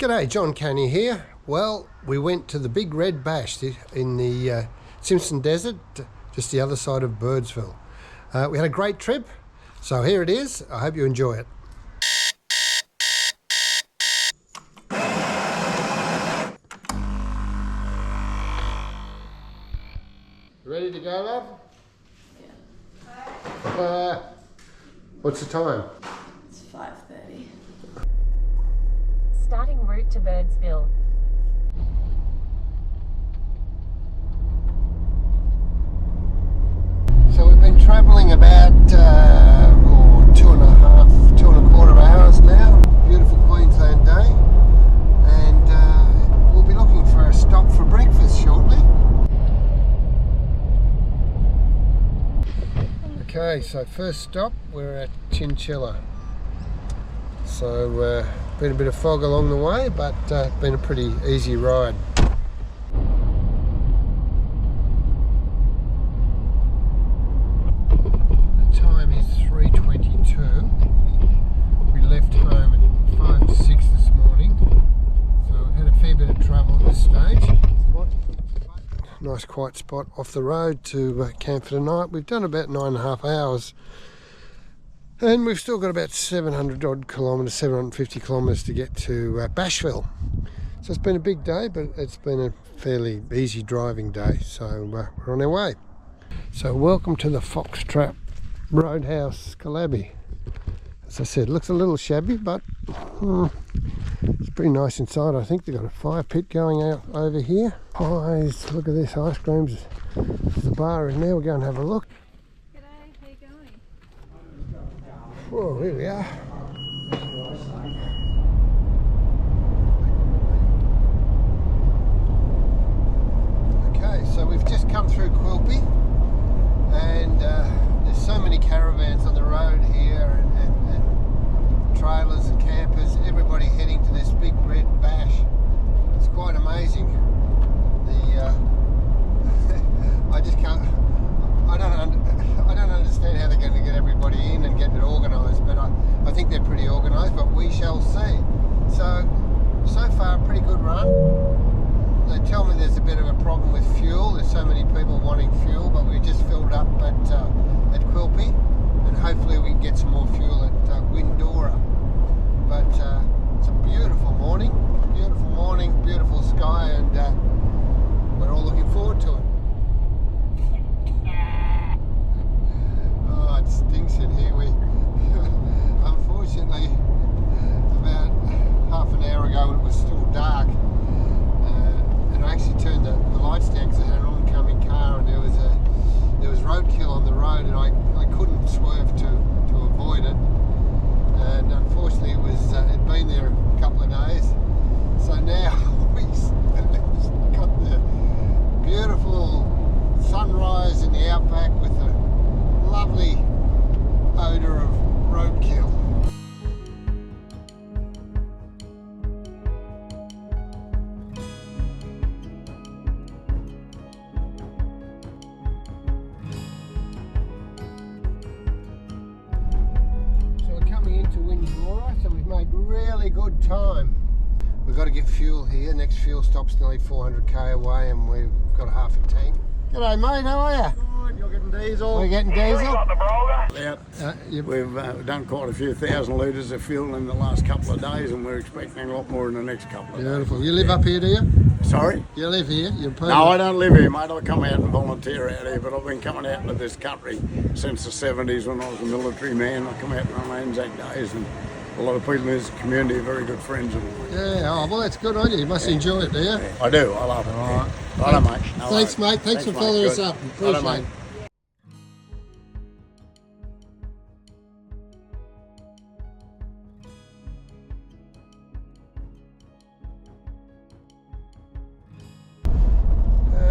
G'day, John Canny here. Well, we went to the Big Red Bash in the Simpson Desert, just the other side of Birdsville. We had a great trip, so here it is. I hope you enjoy it. Ready to go, love? Yeah. What's the time? It's 5:30. Starting route to Birdsville. So we've been travelling about 2.25 hours now. Beautiful Queensland day, and we'll be looking for a stop for breakfast shortly. Okay, so first stop, we're at Chinchilla. So been a bit of fog along the way, but been a pretty easy ride. The time is 3:22. We left home at 5 to 6 this morning, so we've had a fair bit of travel at this stage. Nice quiet spot off the road to camp for the night. We've done about 9.5 hours, and we've still got about 700 odd kilometres, 750 kilometres to get to Bashville. So it's been a big day, but it's been a fairly easy driving day, so we're on our way. So welcome to the Foxtrot Roadhouse Calabi. As I said, it looks a little shabby, but it's pretty nice inside. I think they've got a fire pit going out over here. Pies, look at this, ice creams. There's the bar in there. We'll go and have a look. G'day, how you going? Whoa, here we are. Okay, so we've just come through Quilpie, and there's so many caravans on the road here, and trailers and campers, everybody heading to this Big Red Bash. It's quite amazing. I just can't. I don't understand how they're going to get everybody in and get it organised, but I think they're pretty organised. But we shall see. So far, a pretty good run. They tell me there's a bit of a problem with fuel. There's so many people wanting fuel, but we just filled up at Quilpie, and hopefully we can get some more fuel at Windora. But it's a beautiful morning, beautiful sky, and we're all looking forward to it. Oh, it stinks in here. We unfortunately, about half an hour ago when it was still dark, and I actually turned the lights down because I had an oncoming car, and there was roadkill on the road, and I couldn't swerve to avoid it. And unfortunately it'd been there a couple of days, so now we've got the beautiful sunrise in the Outback with a lovely odour of roadkill. Into Windora, so we've made really good time. We've got to get fuel here. Next fuel stop's nearly 400k away, and we've got a half a tank. G'day mate, how are you? Good, you're getting diesel. We're getting diesel. We've done quite a few thousand litres of fuel in the last couple of days, and we're expecting a lot more in the next couple of days. Beautiful. You live up here, do you? Sorry? You live here? You're No, I don't live here, mate. I come out and volunteer out here, but I've been coming out into this country since the 70s when I was a military man. I come out on Anzac days, and a lot of people in this community are very good friends of mine. Yeah, oh, well that's good on you. You must enjoy it, do you? Yeah, I do. I love it. All right. Righto, mate. No Thanks, worries. mate. Thanks for mate. following us Good. up. Righto, Appreciate mate. it.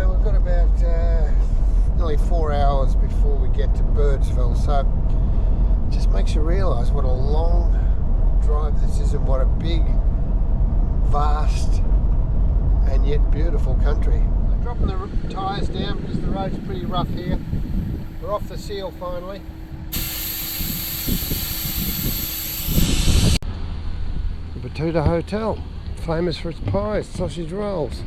We've got about nearly 4 hours before we get to Birdsville, so it just makes you realise what a long drive this is, and what a big, vast and yet beautiful country. I'm dropping the tyres down because the road's pretty rough here. We're off the seal finally. The Batuta Hotel. famous for its pies, sausage rolls.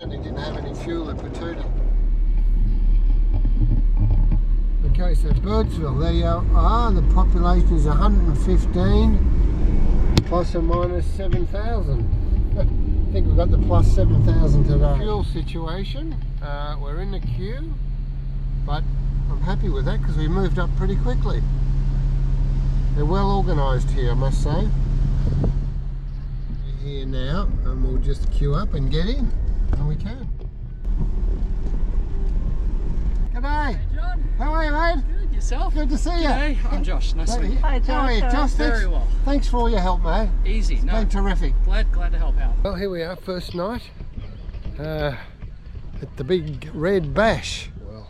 And it didn't have any fuel at Batuta. Okay, so Birdsville, there you are. The population is 115, plus or minus 7,000. I think we've got the plus 7,000 today. Fuel situation, we're in the queue, but I'm happy with that because we moved up pretty quickly. They're well organised here, I must say. We're here now, and we'll just queue up and get in, and we can. G'day! Hey John! How are you, mate? Good, yourself? Good to see you. G'day, I'm Josh, nice to meet you. Hi, Josh. How are you, Josh? Very well. Thanks for all your help, mate. Easy, It's no, been terrific. glad to help out. Well, here we are, first night at the Big Red Bash. Well,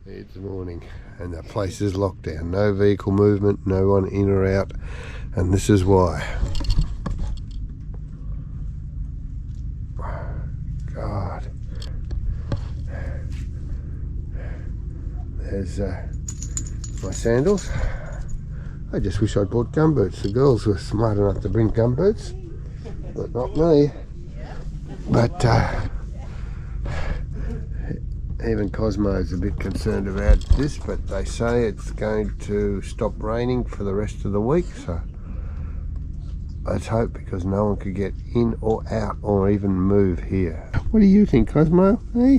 it's morning and the place is locked down. No vehicle movement, no one in or out, and this is why. God. There's my sandals. I just wish I'd bought gumboots. The girls were smart enough to bring gumboots, but not me. But even Cosmo's a bit concerned about this, but they say it's going to stop raining for the rest of the week, so let's hope, because no one could get in or out or even move here. What do you think, Cosmo? Hey?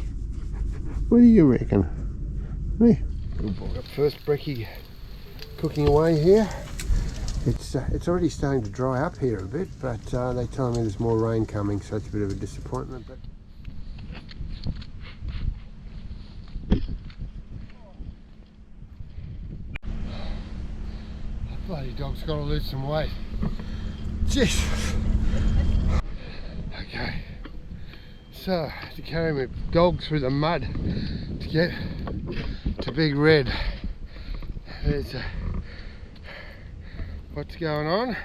What do you reckon? Me? Got first brekkie cooking away here. It's already starting to dry up here a bit, but they tell me there's more rain coming, so it's a bit of a disappointment. But that bloody dog's got to lose some weight. Jesus. Okay. So to carry my dog through the mud to get to Big Red. There's what's going on.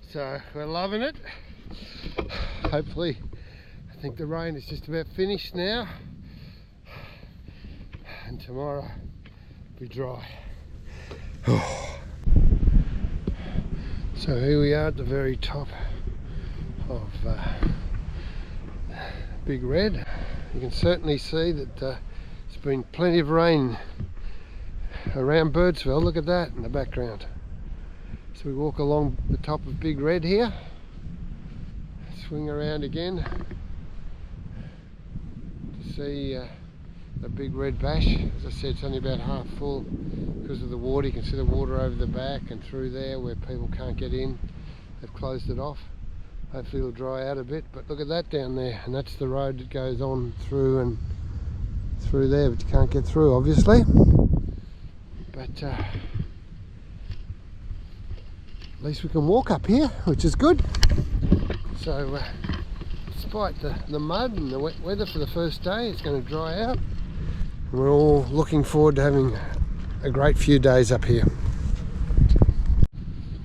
So we're loving it. Hopefully, I think the rain is just about finished now, and tomorrow will be dry. So here we are at the very top of Big Red. You can certainly see that there's been plenty of rain around Birdsville. Look at that in the background. So we walk along the top of Big Red here, swing around again to see the Big Red Bash. As I said, it's only about half full because of the water. You can see the water over the back and through there where people can't get in. They've closed it off. Hopefully it'll dry out a bit, but look at that down there, and that's the road that goes on through and through there, but you can't get through obviously. But at least we can walk up here, which is good. So despite the mud and the wet weather for the first day, it's going to dry out. We're all looking forward to having a great few days up here.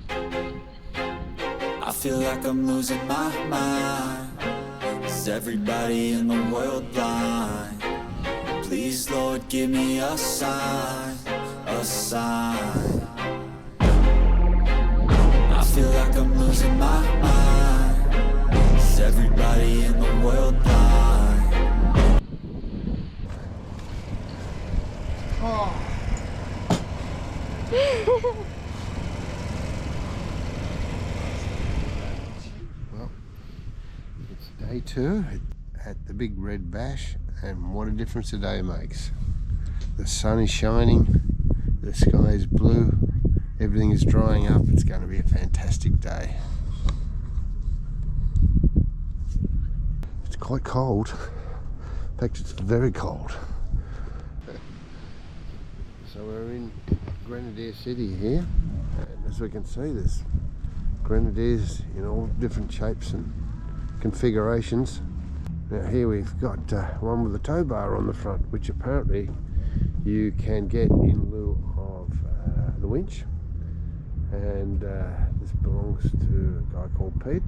I feel like I'm losing my mind. Is everybody in the world blind? Please, Lord, give me a sign, a sign. I feel like I'm losing my mind. Is everybody in the world blind? Oh. Well, it's day 2 at the Big Red Bash, and what a difference a day makes. The sun is shining, the sky is blue, everything is drying up. It's going to be a fantastic day. It's quite cold. In fact, it's very cold. So we're in Grenadier City here, and as we can see, there's Grenadiers in all different shapes and configurations. Now here we've got one with a tow bar on the front, which apparently you can get in lieu of the winch. And this belongs to a guy called Pete,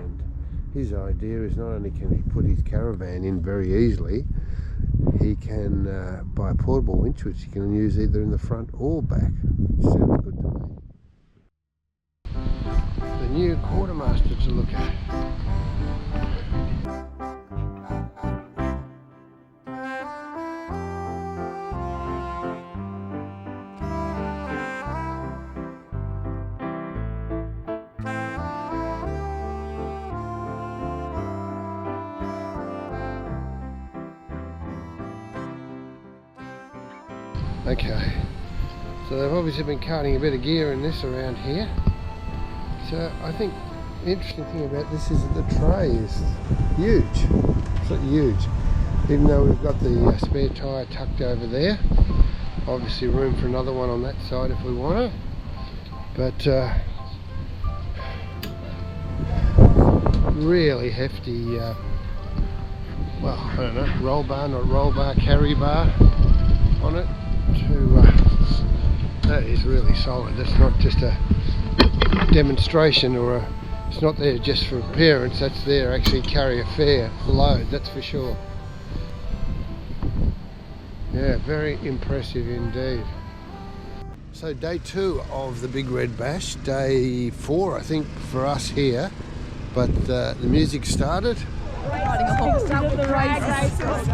and his idea is not only can he put his caravan in very easily, he can buy a portable winch, which he can use either in the front or back. Sounds good to me. The new quartermaster to look at. Okay, so they've obviously been cutting a bit of gear in this around here. So I think the interesting thing about this is that the tray is huge. It's not huge, even though we've got the spare tyre tucked over there. Obviously room for another one on that side if we want to. But really hefty, well, I don't know, roll bar, not roll bar, carry bar on it. That is really solid. That's not just a demonstration or it's not there just for appearance. That's there actually carry a fair load, that's for sure. Yeah, very impressive indeed. So day 2 of the Big Red Bash, day 4 I think for us here, but the music started. Riding a horse up with drag races.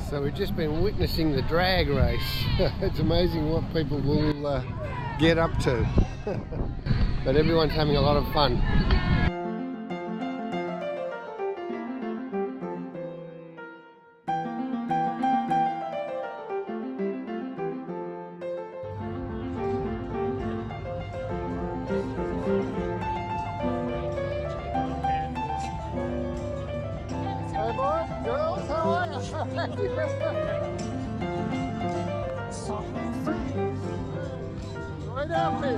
So we've just been witnessing the drag race. It's amazing what people will get up to. But everyone's having a lot of fun. Hey boys, girls, how are you? Right outfit.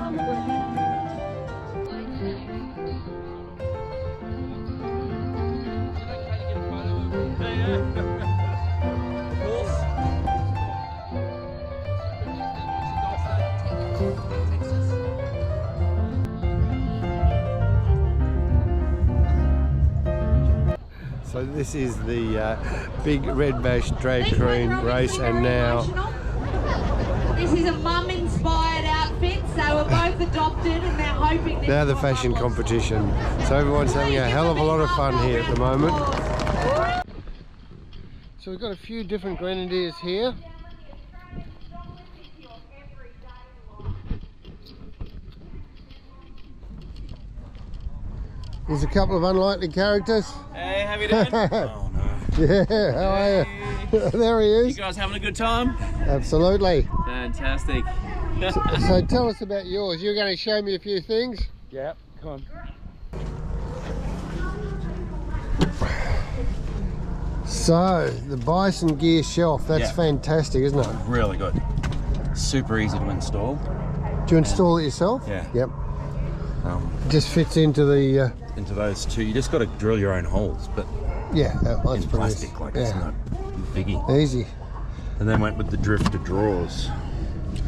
So this is the Big Red Bash drag queen race, and now this is a mum-inspired outfit, so we're both adopted, and they're hoping. Now the fashion competition. So everyone's having a hell of a lot of fun here at the moment. So we've got a few different Grenadiers here. There's a couple of unlikely characters. Hey, how you doing? Oh no. Yeah, how are you? There he is. You guys having a good time? Absolutely. Fantastic. So tell us about yours. You're going to show me a few things. Yeah, come on. So the Bison gear shelf, that's fantastic, isn't it? Really good. Super easy to install. Do you install it yourself? Yeah. Yep. Just fits into the into those two. You just got to drill your own holes, but yeah, that's in plastic, like it's not biggie. Easy. And then went with the drifter drawers.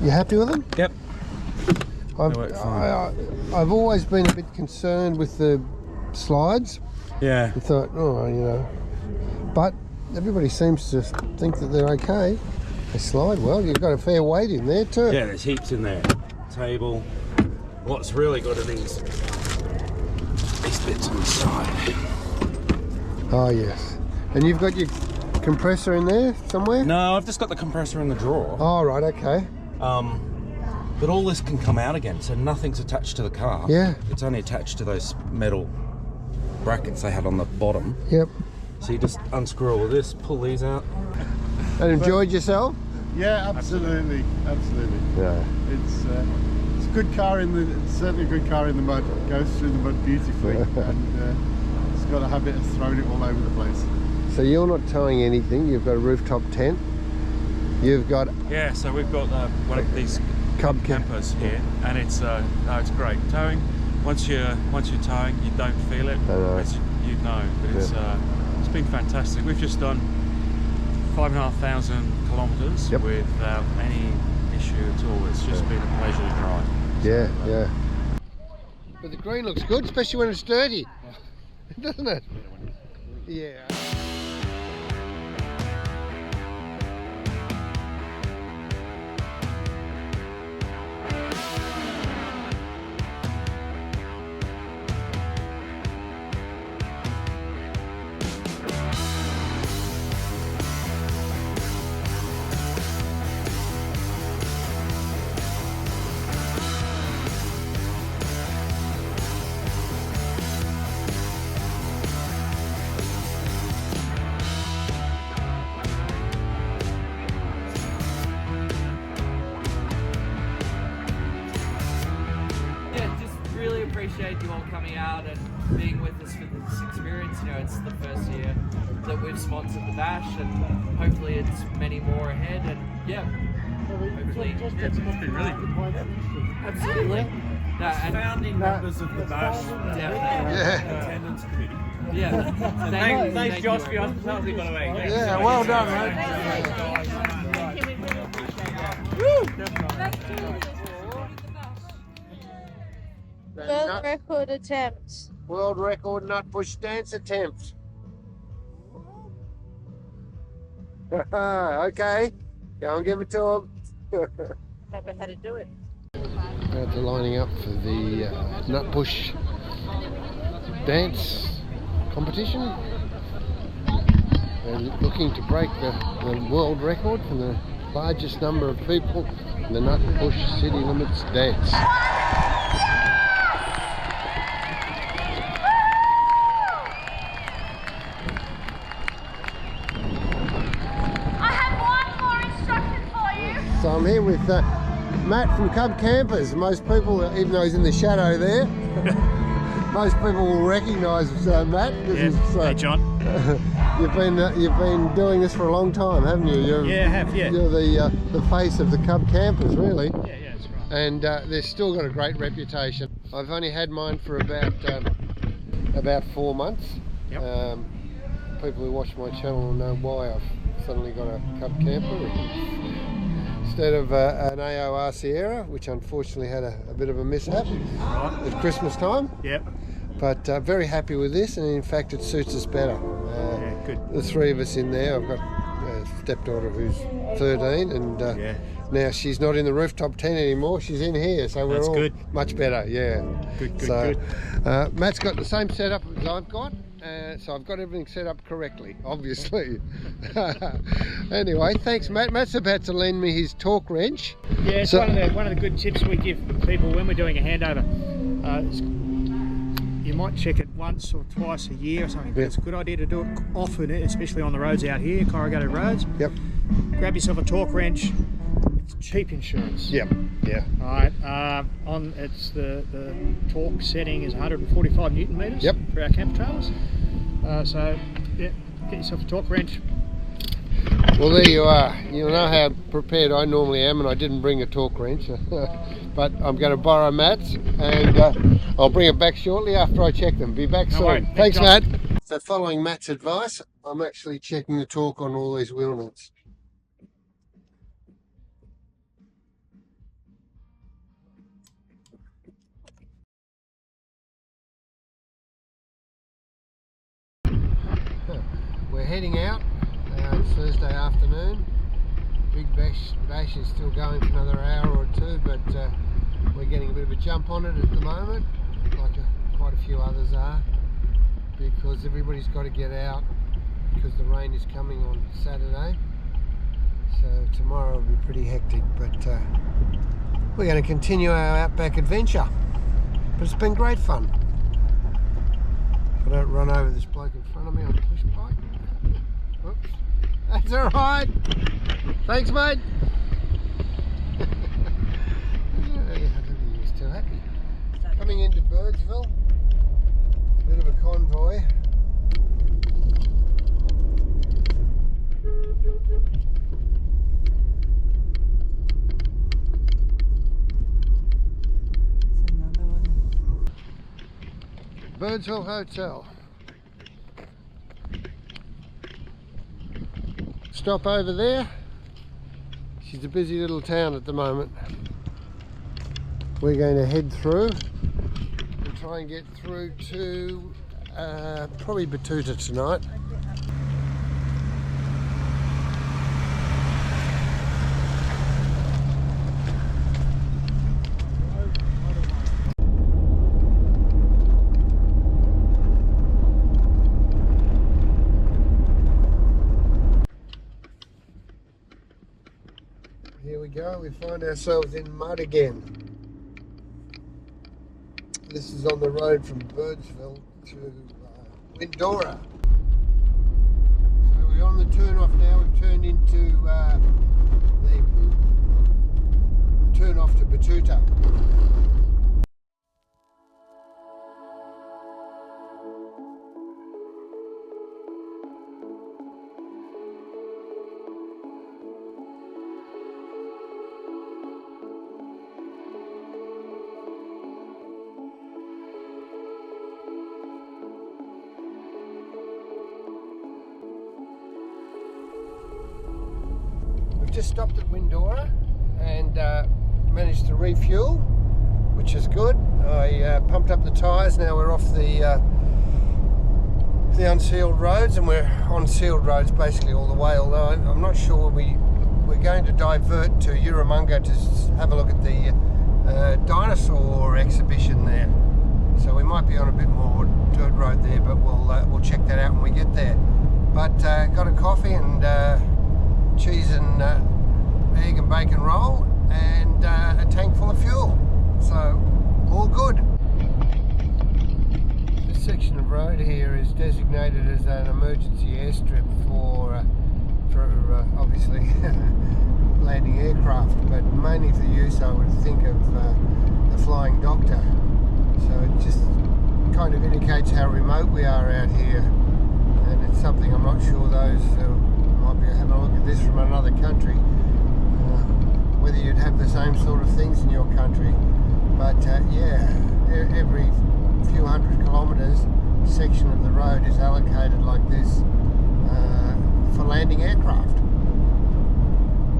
You happy with them? Yep. I've always been a bit concerned with the slides. Yeah. I thought, oh, you know, but everybody seems to think that they're okay. They slide well. You've got a fair weight in there too. Yeah, there's heaps in there. Table. What's really good are these bits on the side. Oh yes. And you've got your compressor in there somewhere? No, I've just got the compressor in the drawer. Oh right, okay. But all this can come out again, so nothing's attached to the car. Yeah. It's only attached to those metal brackets they had on the bottom. Yep. So you just unscrew all of this, pull these out. And enjoyed yourself? Yeah, absolutely. Yeah. It's a good car it's certainly a good car in the mud. It goes through the mud beautifully, and it's got a habit of throwing it all over the place. So you're not towing anything. You've got a rooftop tent. You've got so we've got one of these cub campers here, and it's great towing. Once you're towing, you don't feel it. As you know, but it's been fantastic. We've just done 5,500 kilometres without any issue at all. It's just been a pleasure to drive. Yeah, yeah. But the green looks good, especially when it's dirty, doesn't it? Yeah. Appreciate you all coming out and being with us for this experience. You know, it's the first year that we've sponsored the bash, and hopefully it's many more ahead. And yeah, hopefully it's been really good. Absolutely. No, and founding members of the bash, definitely. Attendance committee. Yeah. Thanks, Josh, for your hospitality, by the way. Yeah, well done, mate. World record attempts. World record nut push dance attempt. Okay, go and give it to him. Never had to do it. They're lining up for the nut push dance competition. They're looking to break the world record for the largest number of people in the nut push city limits dance. So I'm here with Matt from Cub Campers. Most people, even though he's in the shadow there, most people will recognise Matt. Hey John. You've been doing this for a long time, haven't you? I have. Yeah. You're the face of the Cub Campers, really. Yeah, that's right. And they've still got a great reputation. I've only had mine for about 4 months. Yep. People who watch my channel will know why I've suddenly got a Cub Camper instead of an AOR Sierra, which unfortunately had a bit of a mishap at Christmas time. Yep. But very happy with this, and in fact it suits us better. Yeah, good. The three of us in there. I've got a stepdaughter who's 13, and now she's not in the rooftop tent anymore, she's in here, so we're all much better. Yeah. Good. Matt's got the same setup as I've got. So I've got everything set up correctly, obviously. Anyway, thanks, Matt. Matt's about to lend me his torque wrench. Yeah, it's one of the good tips we give people when we're doing a handover. You might check it once or twice a year or something, but it's a good idea to do it often, especially on the roads out here, corrugated roads. Yep. Grab yourself a torque wrench. It's cheap insurance. Yep. Yeah. All right. It's the torque setting is 145 newton meters. Yep. For our camper trailers. So yeah, get yourself a torque wrench. Well, there you are. You'll know how prepared I normally am, and I didn't bring a torque wrench, but I'm going to borrow Matt's, and I'll bring it back shortly after I check them. Be back soon. Thanks, Matt. So following Matt's advice, I'm actually checking the torque on all these wheel nuts. We're heading out. It's Thursday afternoon. Big bash is still going for another hour or two, but we're getting a bit of a jump on it at the moment, like quite a few others are, because everybody's got to get out because the rain is coming on Saturday. So tomorrow will be pretty hectic, but we're going to continue our Outback adventure. But it's been great fun. If I don't run over this bloke in front of me on the push bike. Oops. That's all right. Thanks, mate. He was too happy. Coming into Birdsville. Bit of a convoy. Birdsville Hotel. Stop over there. She's a busy little town at the moment. we're going to head through and try and get through to probably Batuta tonight. Here we go, we find ourselves in mud again. This is on the road from Birdsville to Windora. So we're on the turn off now, we've turned into the turn off to Batuta. Just stopped at Windora and managed to refuel, which is good. I pumped up the tyres. Now we're off the unsealed roads, and we're on sealed roads basically all the way, although I'm not sure we're going to divert to Uramunga to have a look at the dinosaur exhibition there. So we might be on a bit more dirt road there, but we'll check that out when we get there. But got a coffee and cheese and egg and bacon roll and a tank full of fuel, so all good. This section of road here is designated as an emergency airstrip for obviously landing aircraft, but mainly for use, I would think, of the flying doctor. So it just kind of indicates how remote we are out here, and it's something I'm not sure those might be having a look at this from another country, whether you'd have the same sort of things in your country. But yeah, every few hundred kilometres, a section of the road is allocated like this for landing aircraft.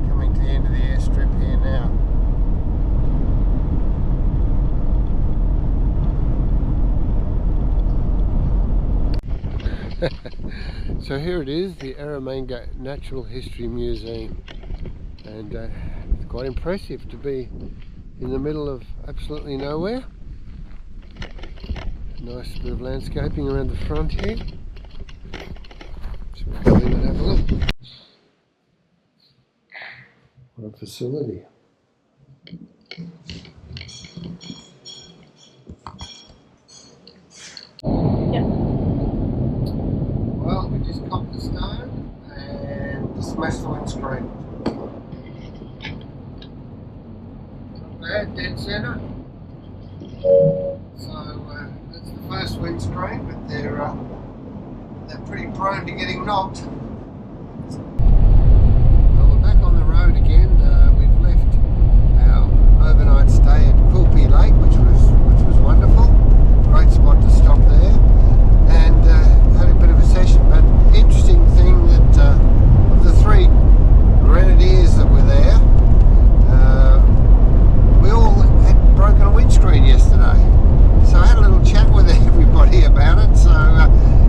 Coming to the end of the airstrip here now. So here it is, the Aramanga Natural History Museum, and it's quite impressive to be in the middle of absolutely nowhere. Nice bit of landscaping around the front here. So we'll go in and have a look. What a facility. Well, we just copped the stone and smashed the windscreen. Not bad, dead centre. So that's the first windscreen, but they're pretty prone to getting knocked. Well, we're back on the road again. We've left our overnight stay at Quilpie Lake, which was wonderful. Great spot to stop there. And had a bit of a session, but interesting thing that of the 3 Grenadiers that were there, we all had broken a windscreen yesterday. So I had a little chat with everybody about it.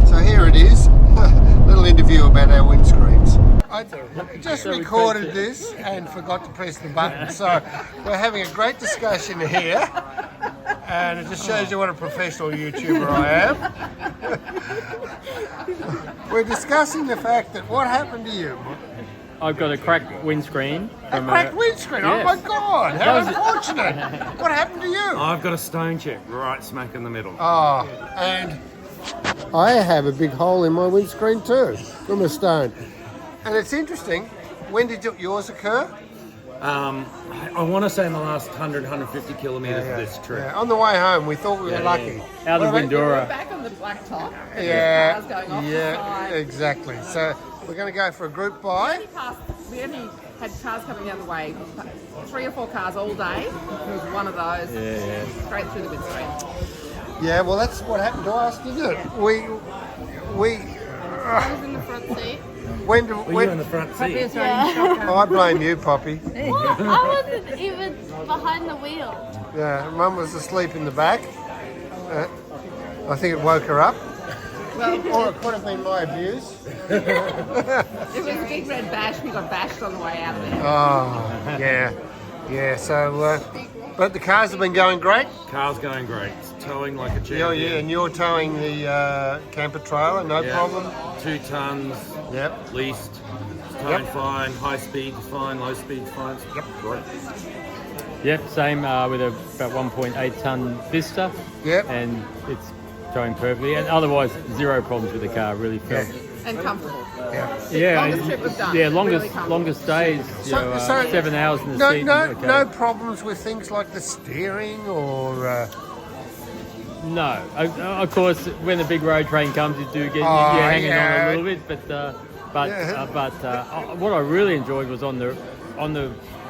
So here it is, a little interview about our windscreens. I just recorded this and forgot to press the button, so we're having a great discussion here. And it just shows you what a professional YouTuber I am. We're discussing the fact that what happened to you? I've got a cracked windscreen. A cracked windscreen? Yeah. Oh my God, how unfortunate. What happened to you? I've got a stone chip right smack in the middle. Oh, and I have a big hole in my windscreen too, from a stone. And it's interesting, when did yours occur? I want to say in the last 100, 150 kilometres of this trip. Yeah. On the way home, we thought we were lucky. Out of Windora. Back on the blacktop. Yeah, Cars going off the side. Exactly. So we're going to go for a group buy. We only had cars coming the other way, 3 or 4 cars all day. It was one of those, straight through the windscreen. Yeah, well, that's what happened to us, didn't it? I was in the front seat. Were you in the front seat? Yeah. I blame you, Poppy. Well, I wasn't even behind the wheel. Yeah, Mum was asleep in the back. I think it woke her up. Well, Or it could have been my abuse. it was a big red bash. We got bashed on the way out there. Oh, yeah. Yeah, so, but the cars have been going great? Car's going great. It's towing like a champion. Yeah, and you're towing the camper trailer, no problem? 2 tons, Yep. leased. It's towing fine, high speed's fine, low speed's fine. Yep. Great. Yep, same with a about 1.8 ton Vista. Yep. And it's towing perfectly. And otherwise, zero problems with the car. Really felt. And comfortable. Yeah. Longest trip we've done. Yeah, Really longest days. So 7 hours in the no, seat. no problems with things like the steering or... No, of course, when the big road train comes, you do get you're hanging on a little bit. But what I really enjoyed was on the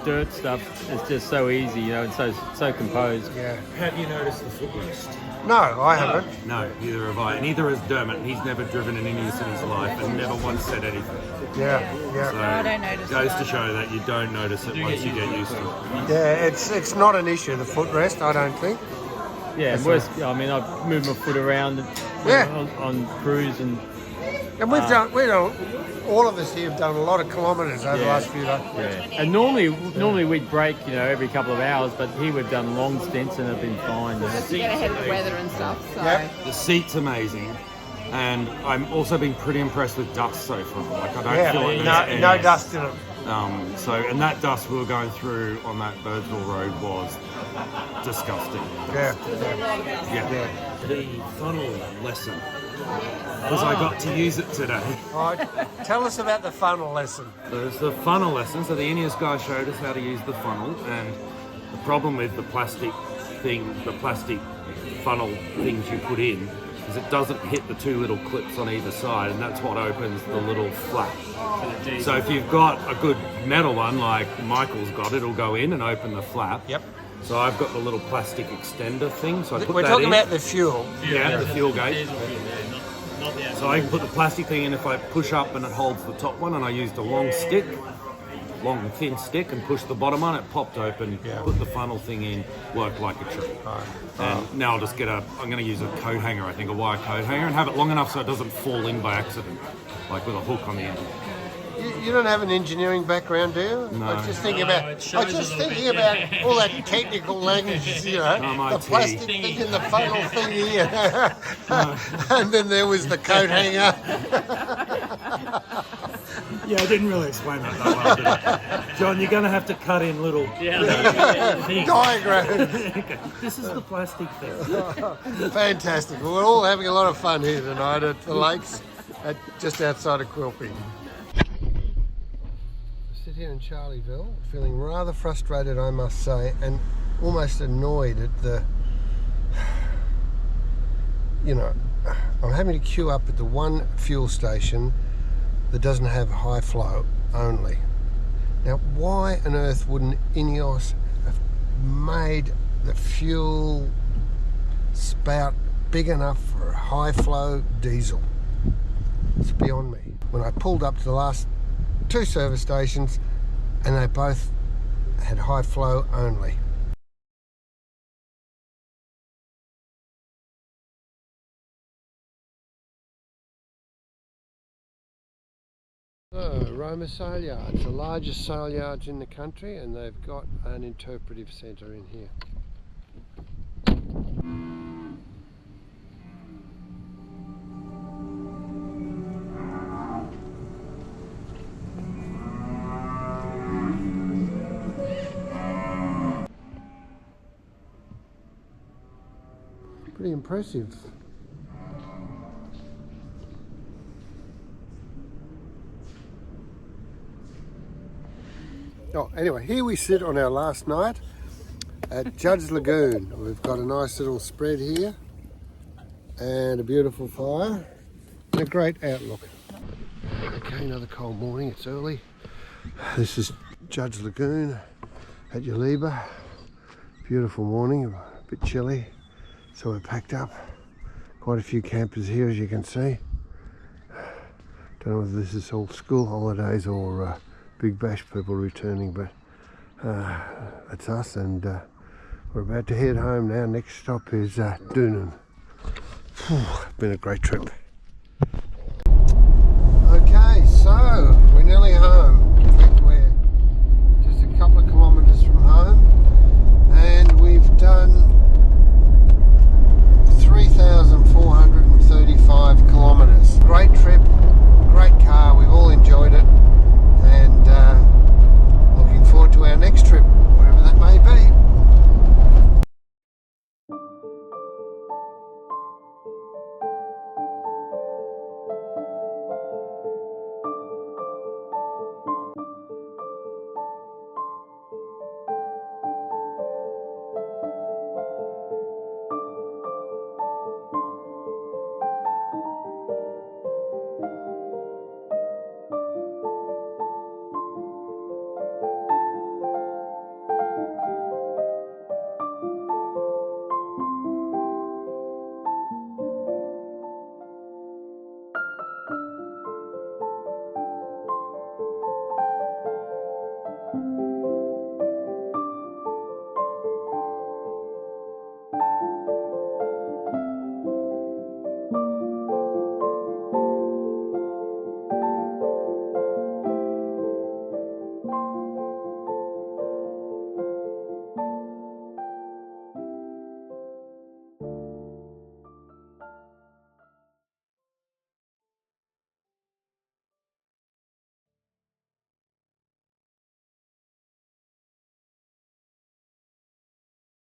dirt stuff. It's just so easy, you know, and so composed. Yeah. Have you noticed the footrest? No, I haven't. No, neither have I. Neither has Dermot. He's never driven an Ineos in his life and never once said anything. Yeah. So I don't notice goes it to show that you don't notice it once you get used to it. Yeah, it's not an issue, the footrest, I don't think. Yeah, worse. I mean, I've moved my foot around on cruise and we've done, all of us here have done a lot of kilometres over the last few days. Yeah, and normally we'd break, you know, every couple of hours, but here we've done long stints and have been fine. Just to get ahead of the weather and stuff. So. Yep. The seat's amazing, and I'm also been pretty impressed with dust so far. Like I don't feel like there's no dust in it. And that dust we were going through on that Birdsville road was disgusting. Yeah. The funnel lesson, because I got to use it today. All right, tell us about the funnel lesson. There's the funnel lesson. So the Ineos guy showed us how to use the funnel, and the problem with the plastic funnel things you put in is it doesn't hit the 2 little clips on either side, and that's what opens the little flap. So if you've got a good metal one like Michael's got, it'll go in and open the flap. Yep. So I've got the little plastic extender thing. So I put We're that talking in. about the fuel. Yeah, the fuel gauge. So I can put the plastic thing in if I push up and it holds the top one, and I used a long thin stick, and push the bottom on, it popped open, put the funnel thing in, worked like a treat. And now I'll just I'm going to use a coat hanger, I think, a wire coat hanger, and have it long enough so it doesn't fall in by accident, like with a hook on the end. You don't have an engineering background, do you? No. I was just thinking about all that technical language, you know, the plastic thing and the funnel thing here. And then there was the coat hanger. Yeah, I didn't really explain that that well, did I? John, you're going to have to cut in little diagrams. This is the plastic thing. Fantastic. Well, we're all having a lot of fun here tonight at the lakes, just outside of Quilpie. Here in Charlieville, feeling rather frustrated, I must say, and almost annoyed at the, you know, I'm having to queue up at the one fuel station that doesn't have high flow only. Now, why on earth wouldn't Ineos have made the fuel spout big enough for a high flow diesel? It's beyond me. When I pulled up to the last 2 service stations, and they both had high flow only. So, Roma Sail Yards, the largest sail yards in the country, and they've got an interpretive centre in here. Pretty impressive. Oh, anyway, here we sit on our last night at Judge Lagoon. We've got a nice little spread here and a beautiful fire and a great outlook. Okay, another cold morning, it's early. This is Judge Lagoon at Yaliba. Beautiful morning, a bit chilly. So we're packed up. Quite a few campers here, as you can see. Don't know whether this is all school holidays or Big Bash people returning, but it's us, and We're about to head home now. Next stop is Dune. Been a great trip.